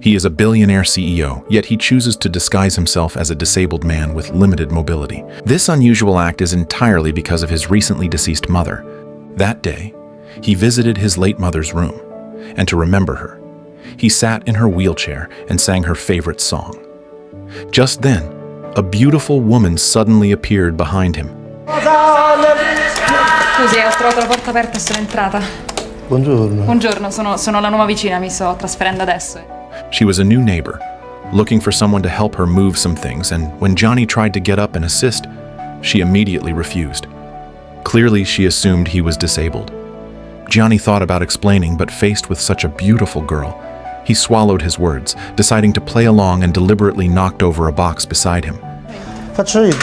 He is a billionaire CEO, yet he chooses to disguise himself as a disabled man with limited mobility. This unusual act is entirely because of his recently deceased mother. That day, he visited his late mother's room, and to remember her, he sat in her wheelchair and sang her favorite song. Just then, a beautiful woman suddenly appeared behind him. Scusi, ho trovato la porta aperta e sono entrata. Buongiorno. Buongiorno, sono la nuova vicina, mi sto trasferendo adesso. She was a new neighbor, looking for someone to help her move some things, and when Johnny tried to get up and assist, she immediately refused. Clearly, she assumed he was disabled. Johnny thought about explaining, but faced with such a beautiful girl, he swallowed his words, deciding to play along and deliberately knocked over a box beside him. Faccio io.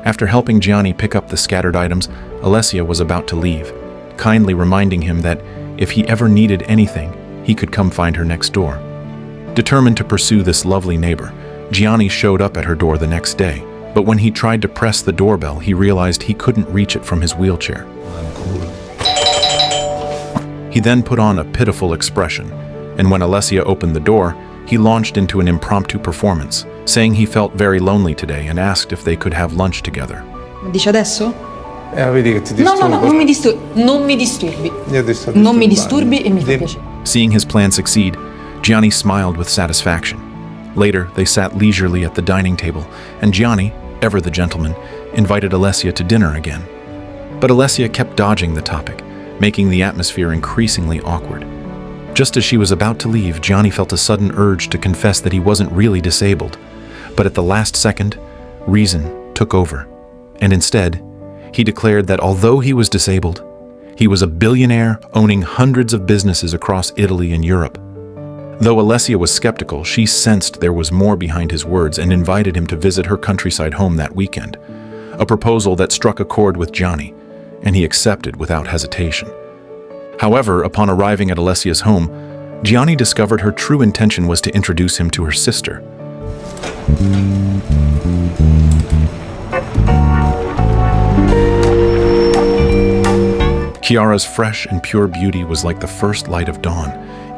After helping Johnny pick up the scattered items, Alessia was about to leave, kindly reminding him that if he ever needed anything, he could come find her next door. Determined to pursue this lovely neighbor, Gianni showed up at her door the next day, but when he tried to press the doorbell, he realized he couldn't reach it from his wheelchair. He then put on a pitiful expression, and when Alessia opened the door, he launched into an impromptu performance, saying he felt very lonely today and asked if they could have lunch together. Dice adesso? Vedi che ti No, disturbo. non mi disturbi. Non mi disturbi. Io ti sto Non mi disturbando. disturbi e mi fa Dimmi. piacere. Seeing his plan succeed, Gianni smiled with satisfaction. Later, they sat leisurely at the dining table, and Gianni, ever the gentleman, invited Alessia to dinner again. But Alessia kept dodging the topic, making the atmosphere increasingly awkward. Just as she was about to leave, Gianni felt a sudden urge to confess that he wasn't really disabled. But at the last second, reason took over, and instead, he declared that although he was disabled, he was a billionaire owning hundreds of businesses across Italy and Europe. Though Alessia was skeptical, she sensed there was more behind his words and invited him to visit her countryside home that weekend, a proposal that struck a chord with Gianni, and he accepted without hesitation. However, upon arriving at Alessia's home, Gianni discovered her true intention was to introduce him to her sister. Kiara's fresh and pure beauty was like the first light of dawn,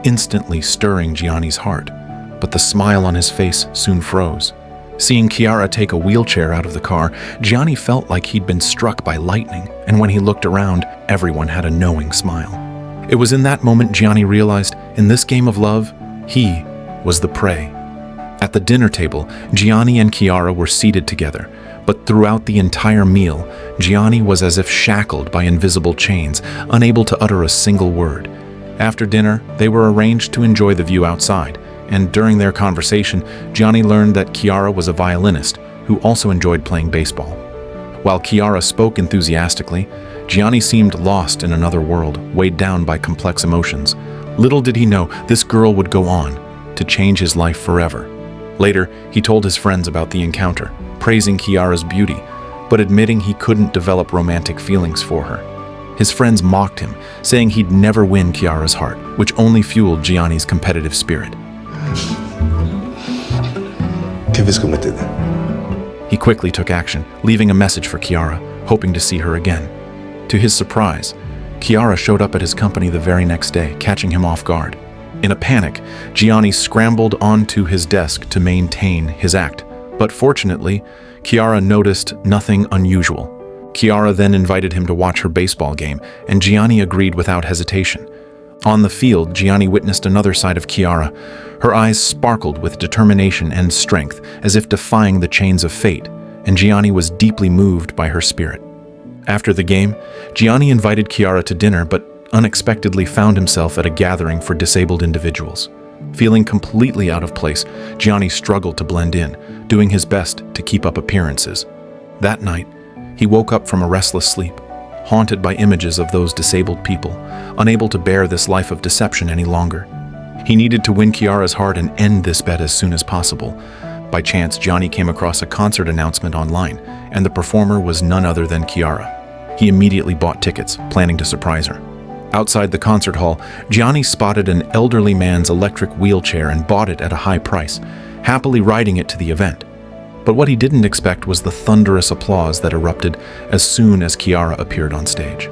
instantly stirring Gianni's heart, but the smile on his face soon froze. Seeing Kiara take a wheelchair out of the car, Gianni felt like he'd been struck by lightning, and when he looked around, everyone had a knowing smile. It was in that moment Gianni realized, in this game of love, he was the prey. At the dinner table, Gianni and Kiara were seated together, but throughout the entire meal, Gianni was as if shackled by invisible chains, unable to utter a single word. After dinner, they were arranged to enjoy the view outside, and during their conversation, Gianni learned that Kiara was a violinist who also enjoyed playing baseball. While Kiara spoke enthusiastically, Gianni seemed lost in another world, weighed down by complex emotions. Little did he know this girl would go on to change his life forever. Later, he told his friends about the encounter, praising Kiara's beauty, but admitting he couldn't develop romantic feelings for her. His friends mocked him, saying he'd never win Kiara's heart, which only fueled Gianni's competitive spirit. Che vi scommettete? He quickly took action, leaving a message for Kiara, hoping to see her again. To his surprise, Kiara showed up at his company the very next day, catching him off guard. In a panic, Gianni scrambled onto his desk to maintain his act, but fortunately, Kiara noticed nothing unusual. Kiara then invited him to watch her baseball game, and Gianni agreed without hesitation. On the field, Gianni witnessed another side of Kiara. Her eyes sparkled with determination and strength, as if defying the chains of fate, and Gianni was deeply moved by her spirit. After the game, Gianni invited Kiara to dinner, but unexpectedly found himself at a gathering for disabled individuals. Feeling completely out of place, Gianni struggled to blend in, doing his best to keep up appearances. That night, he woke up from a restless sleep, haunted by images of those disabled people, unable to bear this life of deception any longer. He needed to win Kiara's heart and end this bet as soon as possible. By chance, Gianni came across a concert announcement online, and the performer was none other than Kiara. He immediately bought tickets, planning to surprise her. Outside the concert hall, Gianni spotted an elderly man's electric wheelchair and bought it at a high price, happily riding it to the event. But what he didn't expect was the thunderous applause that erupted as soon as Kiara appeared on stage.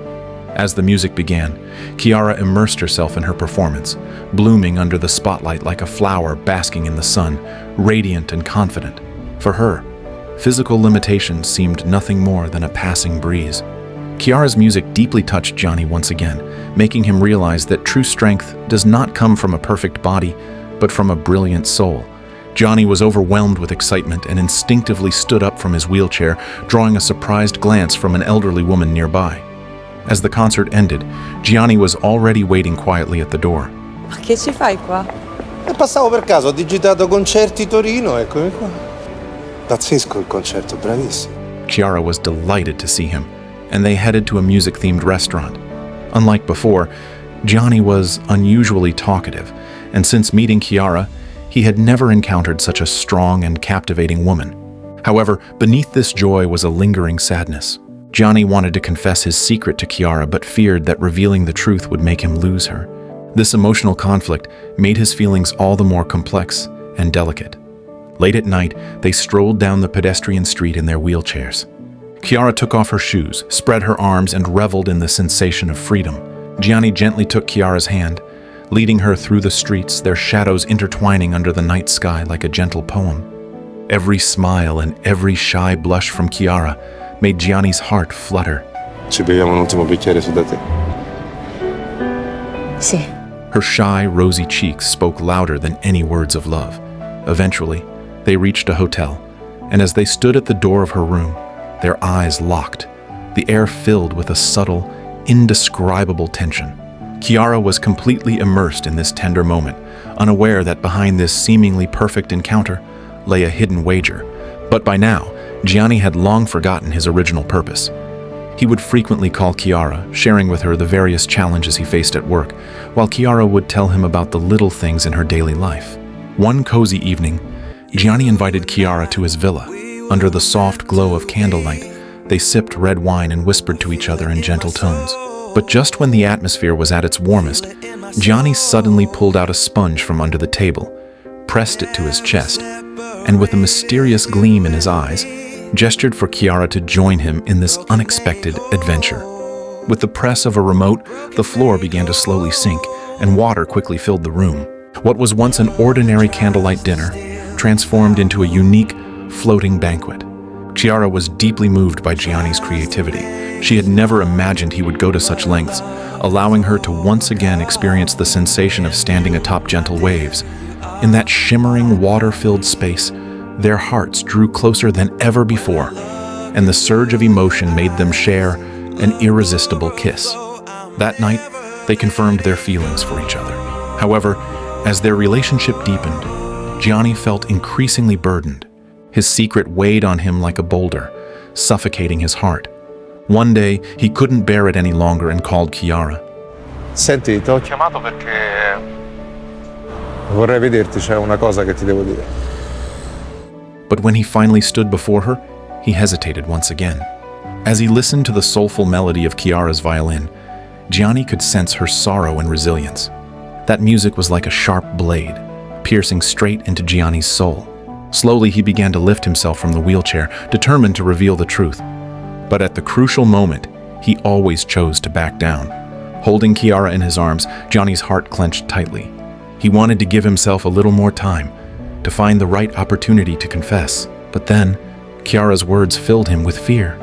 As the music began, Kiara immersed herself in her performance, blooming under the spotlight like a flower basking in the sun, radiant and confident. For her, physical limitations seemed nothing more than a passing breeze. Kiara's music deeply touched Johnny once again, making him realize that true strength does not come from a perfect body, but from a brilliant soul. Johnny was overwhelmed with excitement and instinctively stood up from his wheelchair, drawing a surprised glance from an elderly woman nearby. As the concert ended, Gianni was already waiting quietly at the door. Ma che ci fai qua? Passavo per caso, ho digitato concerti Torino, eccomi qua. Pazzesco il concerto, bravissimo. Kiara was delighted to see him, and they headed to a music-themed restaurant. Unlike before, Gianni was unusually talkative, and since meeting Kiara, he had never encountered such a strong and captivating woman. However, beneath this joy was a lingering sadness. Gianni wanted to confess his secret to Kiara, but feared that revealing the truth would make him lose her. This emotional conflict made his feelings all the more complex and delicate. Late at night, they strolled down the pedestrian street in their wheelchairs. Kiara took off her shoes, spread her arms, and reveled in the sensation of freedom. Gianni gently took Kiara's hand, leading her through the streets, their shadows intertwining under the night sky like a gentle poem. Every smile and every shy blush from Kiara made Gianni's heart flutter. Ci beviamo un ultimo bicchiere su da te. Sì. Her shy, rosy cheeks spoke louder than any words of love. Eventually, they reached a hotel, and as they stood at the door of her room, their eyes locked, the air filled with a subtle, indescribable tension. Kiara was completely immersed in this tender moment, unaware that behind this seemingly perfect encounter lay a hidden wager. But by now, Gianni had long forgotten his original purpose. He would frequently call Kiara, sharing with her the various challenges he faced at work, while Kiara would tell him about the little things in her daily life. One cozy evening, Gianni invited Kiara to his villa. Under the soft glow of candlelight, they sipped red wine and whispered to each other in gentle tones. But just when the atmosphere was at its warmest, Gianni suddenly pulled out a sponge from under the table, pressed it to his chest, and with a mysterious gleam in his eyes, gestured for Kiara to join him in this unexpected adventure. With the press of a remote, the floor began to slowly sink, and water quickly filled the room. What was once an ordinary candlelight dinner transformed into a unique, floating banquet. Kiara was deeply moved by Gianni's creativity. She had never imagined he would go to such lengths, allowing her to once again experience the sensation of standing atop gentle waves. In that shimmering, water-filled space, their hearts drew closer than ever before, and the surge of emotion made them share an irresistible kiss. That night, they confirmed their feelings for each other. However, as their relationship deepened, Gianni felt increasingly burdened. His secret weighed on him like a boulder, suffocating his heart. One day, he couldn't bear it any longer and called Kiara. Senti, ti ho chiamato perché vorrei vederti, c'è una cosa che ti devo dire. But when he finally stood before her, he hesitated once again. As he listened to the soulful melody of Kiara's violin, Gianni could sense her sorrow and resilience. That music was like a sharp blade, piercing straight into Gianni's soul. Slowly, he began to lift himself from the wheelchair, determined to reveal the truth. But at the crucial moment, he always chose to back down. Holding Kiara in his arms, Gianni's heart clenched tightly. He wanted to give himself a little more time, to find the right opportunity to confess. But then, Kiara's words filled him with fear.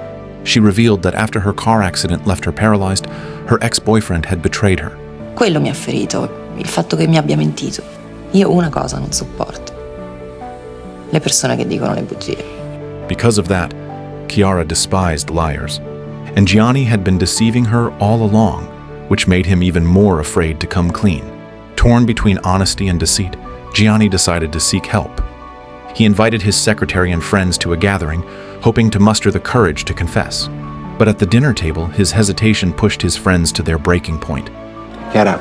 She revealed that after her car accident left her paralyzed, her ex-boyfriend had betrayed her. Quello mi ha ferito, il fatto che mi abbia mentito. Io una cosa non sopporto: le persone che dicono le bugie. Because of that, Kiara despised liars. And Gianni had been deceiving her all along, which made him even more afraid to come clean. Torn between honesty and deceit, Gianni decided to seek help. He invited his secretary and friends to a gathering, hoping to muster the courage to confess. But at the dinner table, his hesitation pushed his friends to their breaking point. Chiara,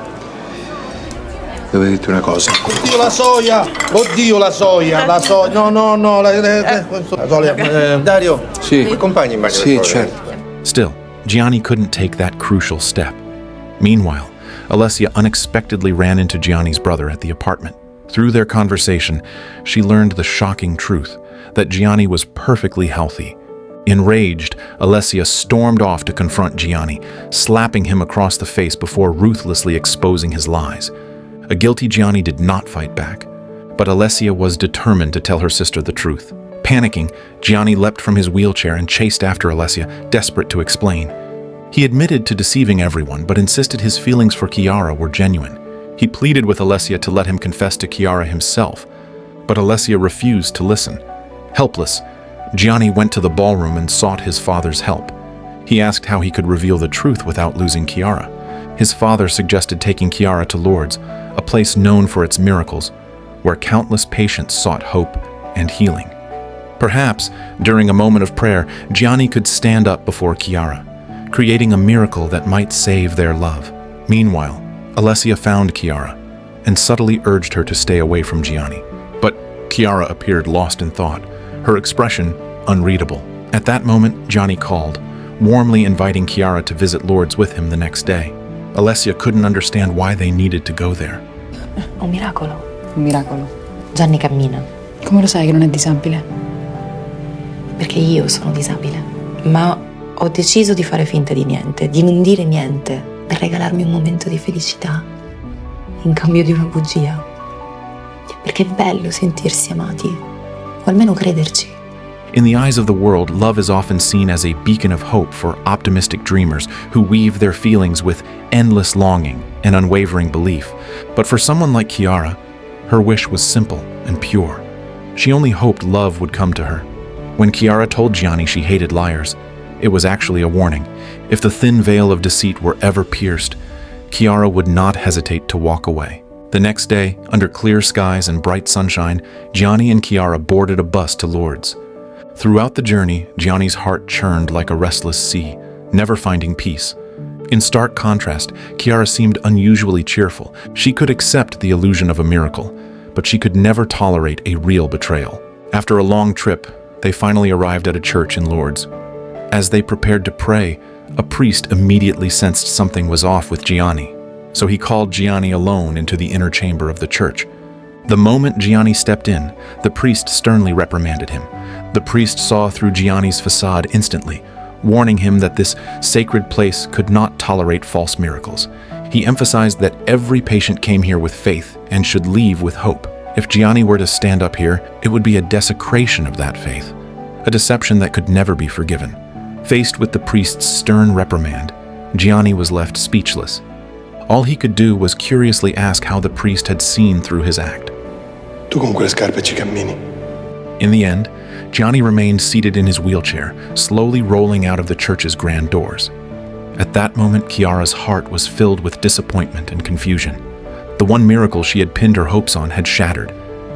devo dirti una cosa. Oddio la soia! Oddio la soia! La soia! No, la soia. Dario, sì. Accompagni in bagno. Sì, certo. Still, Gianni couldn't take that crucial step. Meanwhile, Alessia unexpectedly ran into Gianni's brother at the apartment. Through their conversation, she learned the shocking truth that Gianni was perfectly healthy. Enraged, Alessia stormed off to confront Gianni, slapping him across the face before ruthlessly exposing his lies. A guilty Gianni did not fight back, but Alessia was determined to tell her sister the truth. Panicking, Gianni leapt from his wheelchair and chased after Alessia, desperate to explain. He admitted to deceiving everyone, but insisted his feelings for Kiara were genuine. He pleaded with Alessia to let him confess to Kiara himself, but Alessia refused to listen. Helpless, Gianni went to the ballroom and sought his father's help. He asked how he could reveal the truth without losing Kiara. His father suggested taking Kiara to Lourdes, a place known for its miracles, where countless patients sought hope and healing. Perhaps, during a moment of prayer, Gianni could stand up before Kiara, creating a miracle that might save their love. Meanwhile, Alessia found Kiara and subtly urged her to stay away from Gianni. But Kiara appeared lost in thought, her expression unreadable. At that moment, Gianni called, warmly inviting Kiara to visit Lourdes with him the next day. Alessia couldn't understand why they needed to go there. Un miracolo. Un miracolo. Gianni cammina. Come lo sai che non è disabile? Perché io sono disabile. Ma ho deciso di fare finta di niente, di non dire niente, per regalarmi un momento di felicità, in cambio di una bugia. Perché è bello sentirsi amati, o almeno crederci. In the eyes of the world, love is often seen as a beacon of hope for optimistic dreamers who weave their feelings with endless longing and unwavering belief. But for someone like Kiara, her wish was simple and pure. She only hoped love would come to her. When Kiara told Gianni she hated liars, it was actually a warning. If the thin veil of deceit were ever pierced, Kiara would not hesitate to walk away. The next day, under clear skies and bright sunshine, Gianni and Kiara boarded a bus to Lourdes. Throughout the journey, Gianni's heart churned like a restless sea, never finding peace. In stark contrast, Kiara seemed unusually cheerful. She could accept the illusion of a miracle, but she could never tolerate a real betrayal. After a long trip, they finally arrived at a church in Lourdes. As they prepared to pray, a priest immediately sensed something was off with Gianni, so he called Gianni alone into the inner chamber of the church. The moment Gianni stepped in, the priest sternly reprimanded him. The priest saw through Gianni's facade instantly, warning him that this sacred place could not tolerate false miracles. He emphasized that every patient came here with faith and should leave with hope. If Gianni were to stand up here, it would be a desecration of that faith, a deception that could never be forgiven. Faced with the priest's stern reprimand, Gianni was left speechless. All he could do was curiously ask how the priest had seen through his act. Tu con quelle scarpe ci cammini. In the end, Gianni remained seated in his wheelchair, slowly rolling out of the church's grand doors. At that moment, Kiara's heart was filled with disappointment and confusion. The one miracle she had pinned her hopes on had shattered,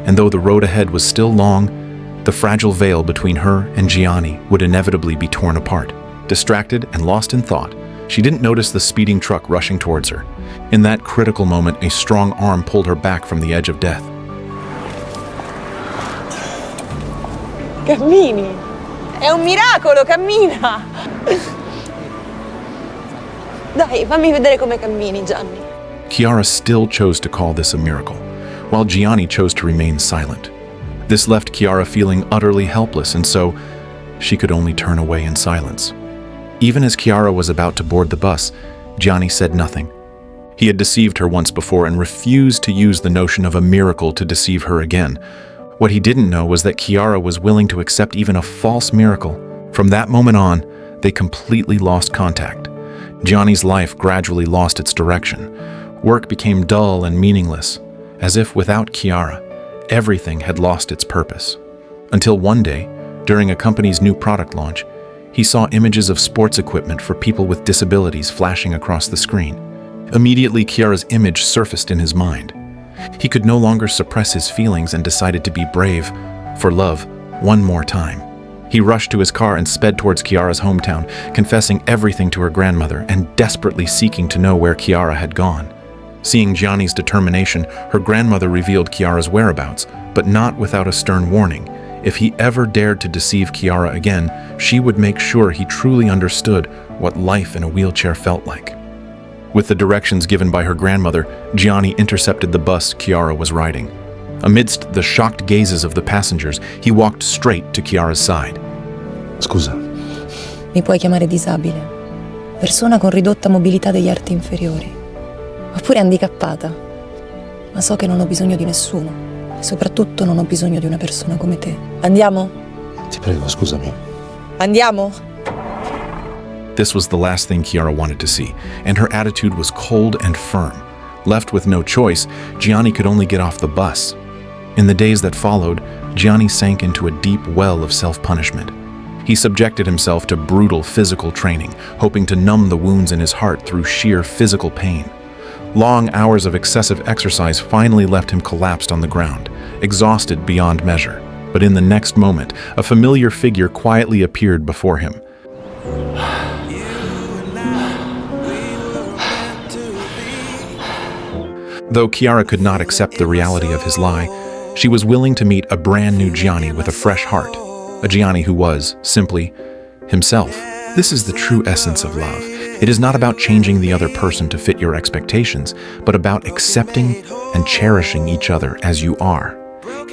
and though the road ahead was still long, the fragile veil between her and Gianni would inevitably be torn apart. Distracted and lost in thought, she didn't notice the speeding truck rushing towards her. In that critical moment, a strong arm pulled her back from the edge of death. Cammini! È un miracolo, cammina! Dai, fammi vedere come cammini, Gianni. Kiara still chose to call this a miracle, while Gianni chose to remain silent. This left Kiara feeling utterly helpless, and so she could only turn away in silence. Even as Kiara was about to board the bus, Gianni said nothing. He had deceived her once before and refused to use the notion of a miracle to deceive her again. What he didn't know was that Kiara was willing to accept even a false miracle. From that moment on, they completely lost contact. Gianni's life gradually lost its direction. Work became dull and meaningless, as if without Kiara, everything had lost its purpose. Until one day, during a company's new product launch, he saw images of sports equipment for people with disabilities flashing across the screen. Immediately, Kiara's image surfaced in his mind. He could no longer suppress his feelings and decided to be brave for love one more time. He rushed to his car and sped towards Kiara's hometown, confessing everything to her grandmother and desperately seeking to know where Kiara had gone. Seeing Gianni's determination, her grandmother revealed Kiara's whereabouts, but not without a stern warning. If he ever dared to deceive Kiara again, she would make sure he truly understood what life in a wheelchair felt like. With the directions given by her grandmother, Gianni intercepted the bus Kiara was riding. Amidst the shocked gazes of the passengers, he walked straight to Kiara's side. Scusa, Mi puoi chiamare disabile, persona con ridotta mobilità degli arti inferiori, oppure handicappata, ma so che non ho bisogno di nessuno e soprattutto non ho bisogno di una persona come te. Andiamo? Ti prego, scusami. Andiamo? This was the last thing Kiara wanted to see, and her attitude was cold and firm. Left with no choice, Gianni could only get off the bus. In the days that followed, Gianni sank into a deep well of self-punishment. He subjected himself to brutal physical training, hoping to numb the wounds in his heart through sheer physical pain. Long hours of excessive exercise finally left him collapsed on the ground, exhausted beyond measure. But in the next moment, a familiar figure quietly appeared before him. Though Kiara could not accept the reality of his lie, she was willing to meet a brand new Gianni with a fresh heart, a Gianni who was, simply, himself. This is the true essence of love. It is not about changing the other person to fit your expectations, but about accepting and cherishing each other as you are.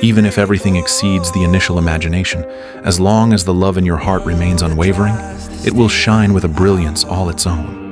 Even if everything exceeds the initial imagination, as long as the love in your heart remains unwavering, it will shine with a brilliance all its own.